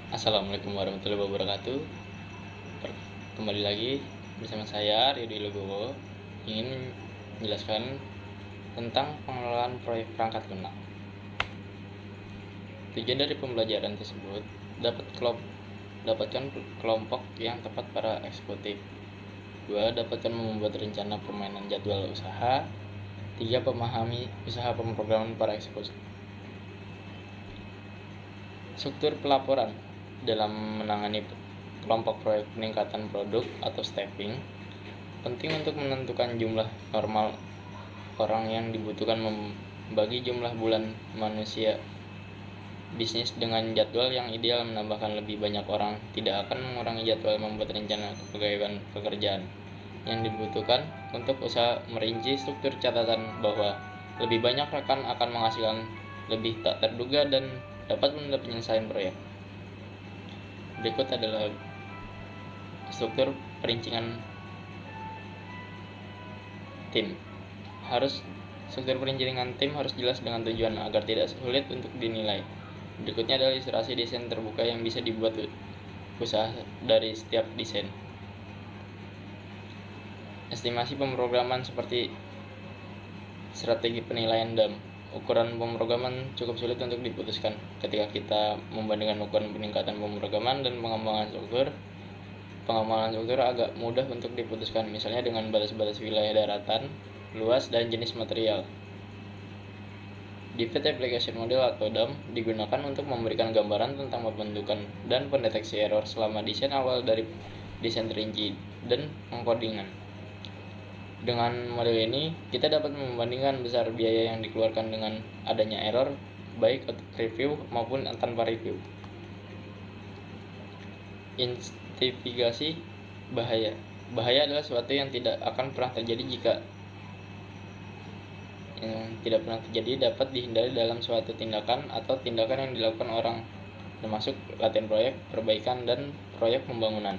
Assalamualaikum warahmatullahi wabarakatuh. Kembali lagi bersama saya Ridho Legowo, ingin menjelaskan tentang pengelolaan proyek perangkat lunak. Tujuan dari pembelajaran tersebut dapatkan kelompok yang tepat para eksekutif. 2. Dapatkan membuat rencana permainan jadwal usaha. 3. Pemahami usaha pemrograman para eksekutif. Struktur pelaporan dalam menangani kelompok proyek peningkatan produk atau staffing, penting untuk menentukan jumlah normal orang yang dibutuhkan, membagi jumlah bulan manusia bisnis dengan jadwal yang ideal, menambahkan lebih banyak orang tidak akan mengurangi jadwal, membuat rencana kepegawaian pekerjaan yang dibutuhkan untuk usaha, merinci struktur catatan bahwa lebih banyak rekan akan menghasilkan lebih tak terduga dan dapat menunda penyelesaian proyek. Berikut adalah struktur perincingan tim. Struktur perincingan tim harus jelas dengan tujuan agar tidak sulit untuk dinilai. Berikutnya adalah ilustrasi desain terbuka yang bisa dibuat usaha dari setiap desain. Estimasi pemrograman seperti strategi penilaian DAM. Ukuran pemrograman cukup sulit untuk diputuskan ketika kita membandingkan ukuran peningkatan pemrograman dan pengembangan struktur. Pengembangan struktur agak mudah untuk diputuskan, misalnya dengan batas-batas wilayah daratan, luas, dan jenis material. Device Application Model atau DAM digunakan untuk memberikan gambaran tentang pembentukan dan pendeteksi error selama desain awal dari desain terinci dan pengkodingan. Dengan model ini, kita dapat membandingkan besar biaya yang dikeluarkan dengan adanya error, baik untuk review maupun tanpa review. Investigasi bahaya. Bahaya adalah sesuatu yang tidak akan pernah terjadi dapat dihindari dalam suatu tindakan atau tindakan yang dilakukan orang, termasuk latihan proyek, perbaikan, dan proyek pembangunan.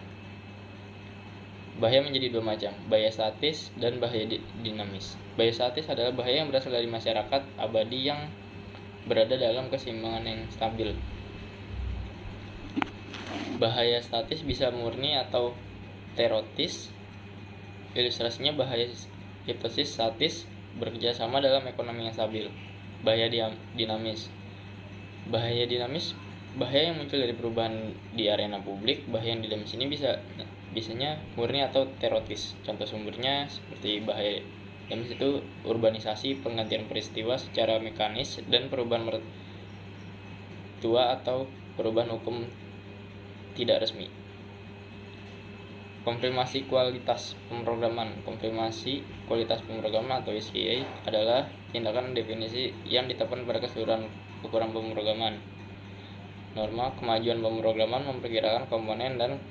Bahaya menjadi dua macam, bahaya statis dan bahaya dinamis. Bahaya statis adalah bahaya yang berasal dari masyarakat abadi yang berada dalam keseimbangan yang stabil. Bahaya statis bisa murni atau teoretis. Ilustrasinya bahaya hipotesis statis bekerja sama dalam ekonomi yang stabil. Bahaya dinamis. Bahaya yang muncul dari perubahan di arena publik. Bahaya yang dinamis ini biasanya murni atau teoretis. Contoh sumbernya seperti bahaya dinamis itu urbanisasi, penggantian peristiwa secara mekanis, dan perubahan mertua atau perubahan hukum tidak resmi. Konfirmasi kualitas pemrograman. Konfirmasi kualitas pemrograman atau SQA adalah tindakan definisi yang ditetapkan pada keseluruhan ukuran pemrograman. Norma kemajuan pemrograman memperkirakan komponen dan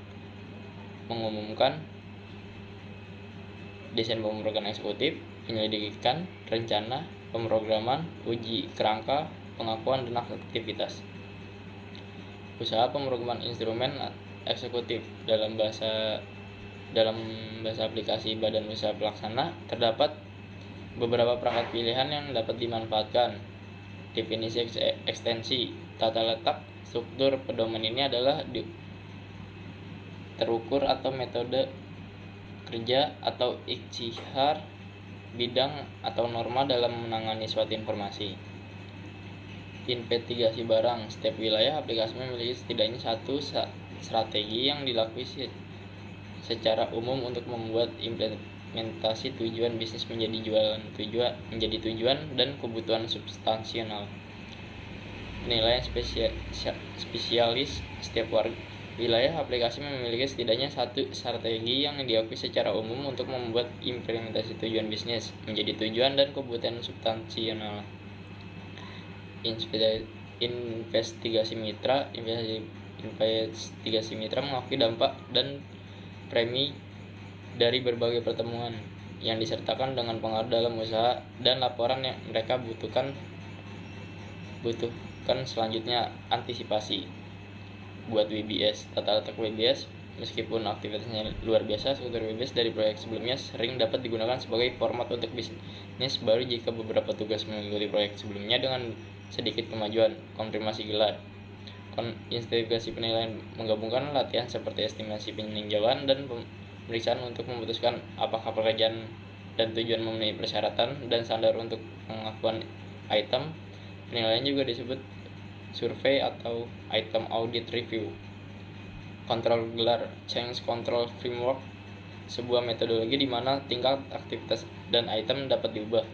mengumumkan desain pemrograman eksekutif, penyelidikan, rencana, pemrograman, uji kerangka, pengakuan, dan aktivitas. Usaha pemrograman instrumen eksekutif dalam bahasa aplikasi badan usaha pelaksana terdapat beberapa perangkat pilihan yang dapat dimanfaatkan. Definisi ekstensi, tata letak, struktur pedoman ini adalah terukur atau metode kerja atau ikhtiar bidang atau norma dalam menangani suatu informasi. Investigasi barang. Setiap wilayah aplikasi memiliki setidaknya satu strategi yang dilakukan secara umum untuk membuat implementasi tujuan bisnis menjadi tujuan dan kebutuhan substansial. Penilaian spesialis. Setiap wilayah aplikasi memiliki setidaknya satu strategi yang diakui secara umum untuk membuat implementasi tujuan bisnis menjadi tujuan dan kebutuhan substansial. Investigasi mitra. Investigasi mitra mengakui dampak dan premi dari berbagai pertemuan yang disertakan dengan pengaruh dalam usaha dan laporan yang mereka butuhkan. Selanjutnya, antisipasi. Buat WBS. Tata letak WBS, meskipun aktivitasnya luar biasa, struktur WBS dari proyek sebelumnya sering dapat digunakan sebagai format untuk bisnis baru jika beberapa tugas mengikuti proyek sebelumnya dengan sedikit kemajuan. Konfirmasi gelar. investigasi penilaian menggabungkan latihan seperti estimasi peninjauan dan pemeriksaan untuk memutuskan apakah pekerjaan dan tujuan memenuhi persyaratan dan standar untuk pengakuan item. Penilaian juga disebut survei atau item audit review. Kontrol gelar change control framework, sebuah metodologi di mana tingkat aktivitas dan item dapat diubah.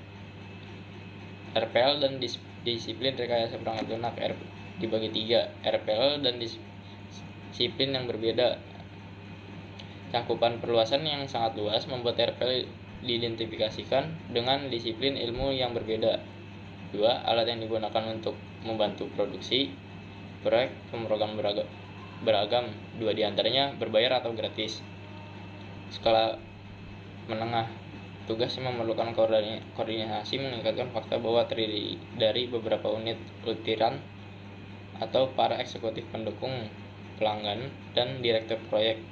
RPL dan disiplin rekayasa perangkat lunak dibagi 3, RPL dan disiplin yang berbeda. Cakupan perluasan yang sangat luas membuat RPL diidentifikasikan dengan disiplin ilmu yang berbeda. 2. Alat yang digunakan untuk membantu produksi proyek pemrograman beragam, 2 diantaranya berbayar atau gratis. Skala menengah, tugas yang memerlukan koordinasi meningkatkan fakta bahwa terdiri dari beberapa unit lutiran atau para eksekutif pendukung, pelanggan, dan direktur proyek.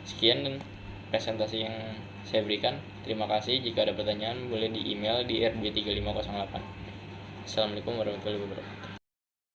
Sekian dan presentasi yang saya berikan. Terima kasih. Jika ada pertanyaan boleh di email di rb3508. Assalamualaikum warahmatullahi wabarakatuh.